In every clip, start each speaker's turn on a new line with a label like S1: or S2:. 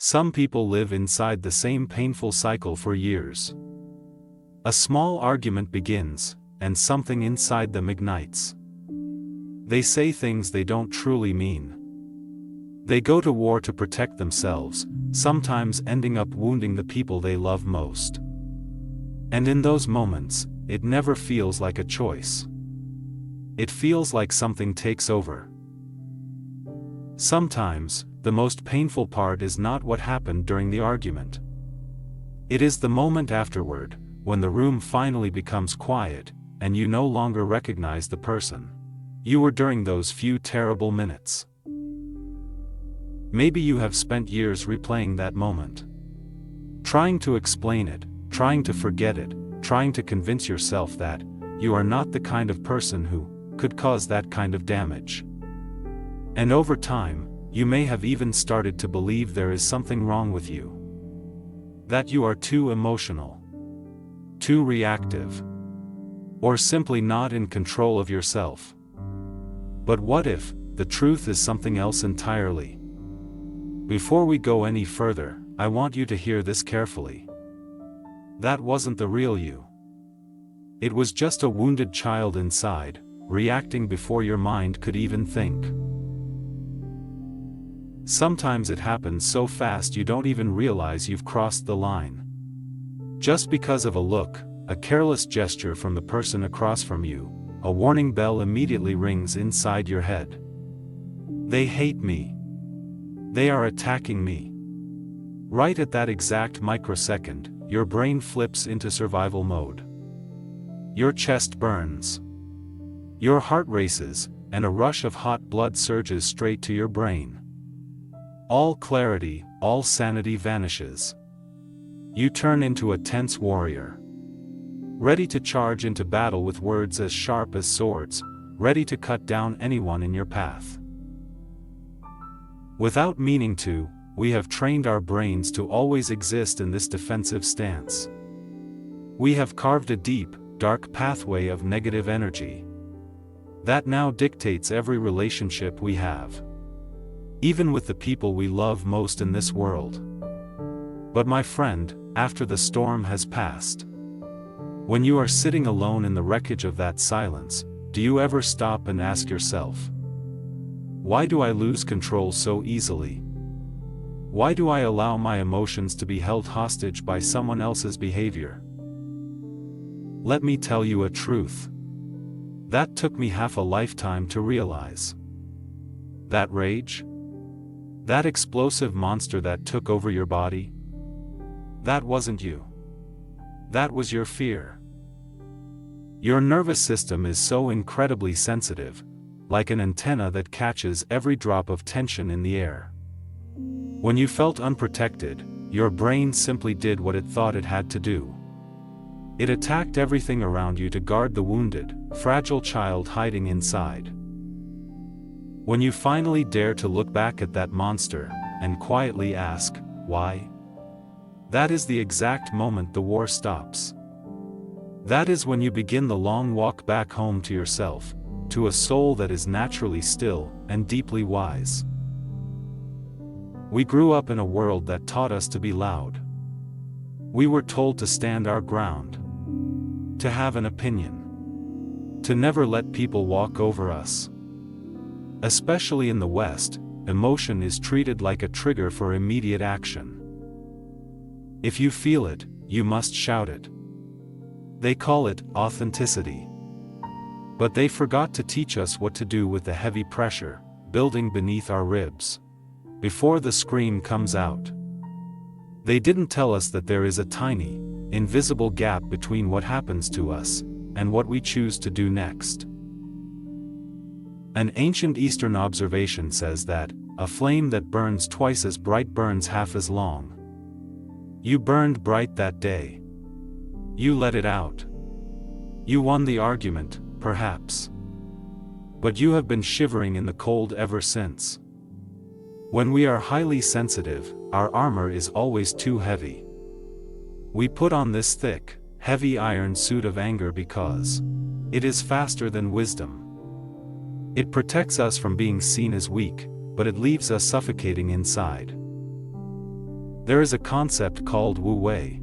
S1: Some people live inside the same painful cycle for years. A small argument begins, and something inside them ignites. They say things they don't truly mean. They go to war to protect themselves, sometimes ending up wounding the people they love most. And in those moments, it never feels like a choice. It feels like something takes over. Sometimes, the most painful part is not what happened during the argument. It is the moment afterward, when the room finally becomes quiet, and you no longer recognize the person you were during those few terrible minutes. Maybe you have spent years replaying that moment. Trying to explain it, trying to forget it, trying to convince yourself that you are not the kind of person who could cause that kind of damage. And over time, you may have even started to believe there is something wrong with you. That you are too emotional, too reactive, or simply not in control of yourself. But what if the truth is something else entirely? Before we go any further, I want you to hear this carefully. That wasn't the real you. It was just a wounded child inside, reacting before your mind could even think. Sometimes it happens so fast you don't even realize you've crossed the line. Just because of a look, a careless gesture from the person across from you, a warning bell immediately rings inside your head. They hate me. They are attacking me. Right at that exact microsecond, your brain flips into survival mode. Your chest burns. Your heart races, and a rush of hot blood surges straight to your brain. All clarity, all sanity vanishes. You turn into a tense warrior. Ready to charge into battle with words as sharp as swords, ready to cut down anyone in your path. Without meaning to, we have trained our brains to always exist in this defensive stance. We have carved a deep, dark pathway of negative energy that now dictates every relationship we have, even with the people we love most in this world. But my friend, after the storm has passed, when you are sitting alone in the wreckage of that silence, do you ever stop and ask yourself, why do I lose control so easily? Why do I allow my emotions to be held hostage by someone else's behavior? Let me tell you a truth. That took me half a lifetime to realize. That rage? That explosive monster that took over your body? That wasn't you. That was your fear. Your nervous system is so incredibly sensitive, like an antenna that catches every drop of tension in the air. When you felt unprotected, your brain simply did what it thought it had to do. It attacked everything around you to guard the wounded, fragile child hiding inside. When you finally dare to look back at that monster, and quietly ask, why? That is the exact moment the war stops. That is when you begin the long walk back home to yourself, to a soul that is naturally still and deeply wise. We grew up in a world that taught us to be loud. We were told to stand our ground, to have an opinion, to never let people walk over us. Especially in the West, emotion is treated like a trigger for immediate action. If you feel it, you must shout it. They call it authenticity. But they forgot to teach us what to do with the heavy pressure building beneath our ribs before the scream comes out. They didn't tell us that there is a tiny, invisible gap between what happens to us and what we choose to do next. An ancient Eastern observation says that a flame that burns twice as bright burns half as long. You burned bright that day. You let it out. You won the argument, perhaps. But you have been shivering in the cold ever since. When we are highly sensitive, our armor is always too heavy. We put on this thick, heavy iron suit of anger because it is faster than wisdom. It protects us from being seen as weak, but it leaves us suffocating inside. There is a concept called Wu Wei.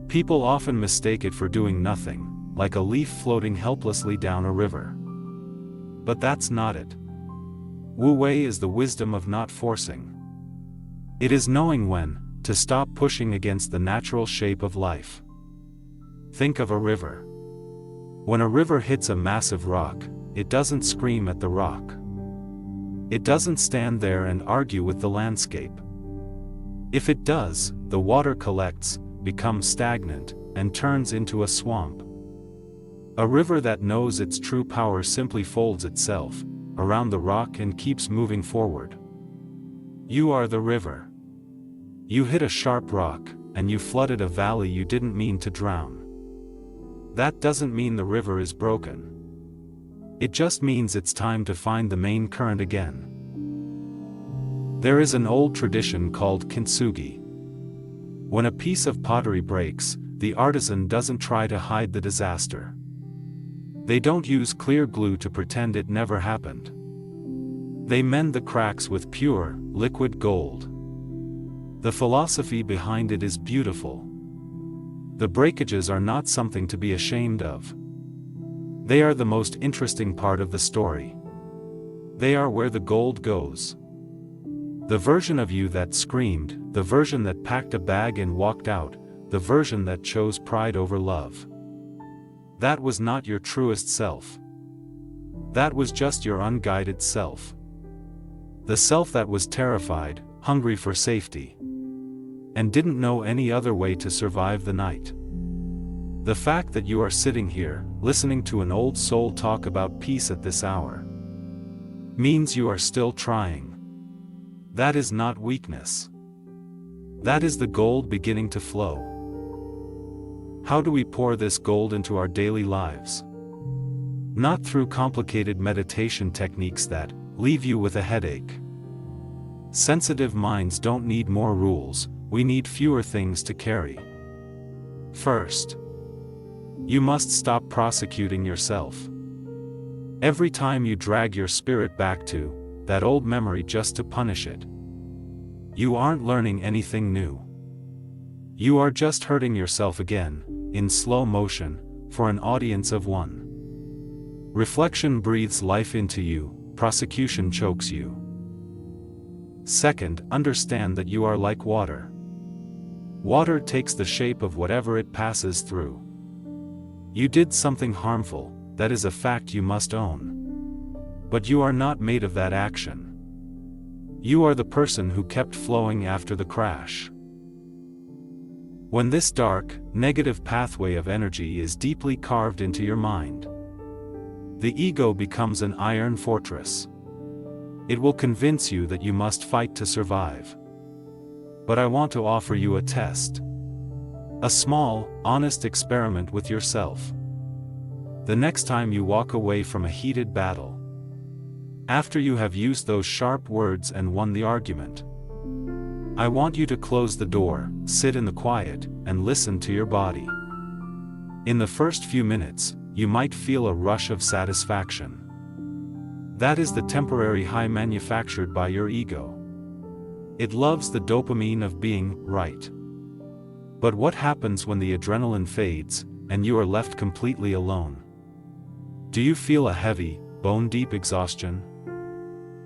S1: People often mistake it for doing nothing, like a leaf floating helplessly down a river. But that's not it. Wu Wei is the wisdom of not forcing. It is knowing when to stop pushing against the natural shape of life. Think of a river. When a river hits a massive rock, it doesn't scream at the rock. It doesn't stand there and argue with the landscape. If it does, the water collects, becomes stagnant, and turns into a swamp. A river that knows its true power simply folds itself around the rock and keeps moving forward. You are the river. You hit a sharp rock, and you flooded a valley you didn't mean to drown. That doesn't mean the river is broken. It just means it's time to find the main current again. There is an old tradition called Kintsugi. When a piece of pottery breaks, the artisan doesn't try to hide the disaster. They don't use clear glue to pretend it never happened. They mend the cracks with pure, liquid gold. The philosophy behind it is beautiful. The breakages are not something to be ashamed of. They are the most interesting part of the story. They are where the gold goes. The version of you that screamed, the version that packed a bag and walked out, the version that chose pride over love. That was not your truest self. That was just your unguided self. The self that was terrified, hungry for safety, and didn't know any other way to survive the night. The fact that you are sitting here, listening to an old soul talk about peace at this hour, means you are still trying. That is not weakness. That is the gold beginning to flow. How do we pour this gold into our daily lives? Not through complicated meditation techniques that leave you with a headache. Sensitive minds don't need more rules, we need fewer things to carry. First, you must stop prosecuting yourself. Every time you drag your spirit back to that old memory just to punish it, you aren't learning anything new. You are just hurting yourself again, in slow motion, for an audience of one. Reflection breathes life into you, prosecution chokes you. Second, understand that you are like water. Water takes the shape of whatever it passes through. You did something harmful, that is a fact you must own. But you are not made of that action. You are the person who kept flowing after the crash. When this dark, negative pathway of energy is deeply carved into your mind, the ego becomes an iron fortress. It will convince you that you must fight to survive. But I want to offer you a test. A small, honest experiment with yourself. The next time you walk away from a heated battle, after you have used those sharp words and won the argument, I want you to close the door, sit in the quiet, and listen to your body. In the first few minutes, you might feel a rush of satisfaction. That is the temporary high manufactured by your ego. It loves the dopamine of being right. But what happens when the adrenaline fades, and you are left completely alone? Do you feel a heavy, bone-deep exhaustion?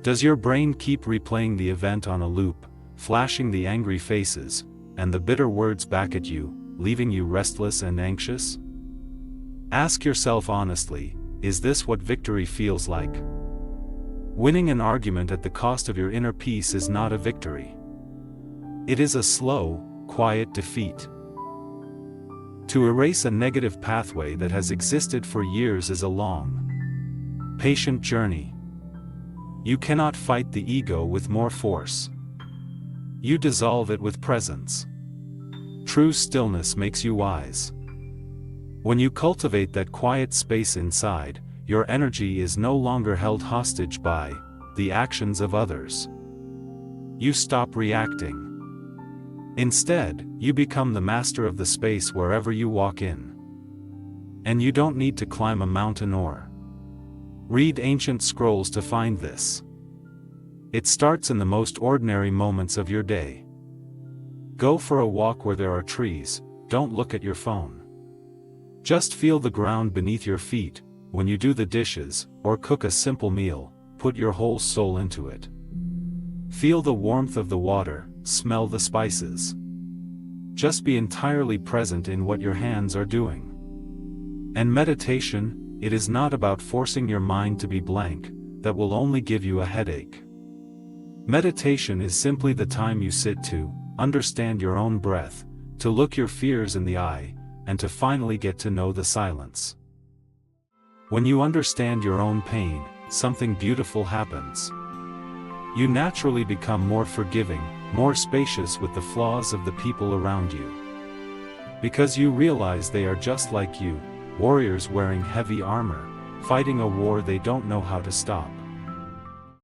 S1: Does your brain keep replaying the event on a loop, flashing the angry faces, and the bitter words back at you, leaving you restless and anxious? Ask yourself honestly, is this what victory feels like? Winning an argument at the cost of your inner peace is not a victory. It is a slow, quiet defeat. To erase a negative pathway that has existed for years is a long, patient journey. You cannot fight the ego with more force. You dissolve it with presence. True stillness makes you wise. When you cultivate that quiet space inside, your energy is no longer held hostage by the actions of others. You stop reacting. Instead, you become the master of the space wherever you walk in. And you don't need to climb a mountain or read ancient scrolls to find this. It starts in the most ordinary moments of your day. Go for a walk where there are trees, don't look at your phone. Just feel the ground beneath your feet. When you do the dishes, or cook a simple meal, put your whole soul into it. Feel the warmth of the water, smell the spices. Just be entirely present in what your hands are doing. And meditation, it is not about forcing your mind to be blank, that will only give you a headache. Meditation is simply the time you sit to understand your own breath, to look your fears in the eye, and to finally get to know the silence. When you understand your own pain, something beautiful happens. You naturally become more forgiving, more spacious with the flaws of the people around you. Because you realize they are just like you, warriors wearing heavy armor, fighting a war they don't know how to stop.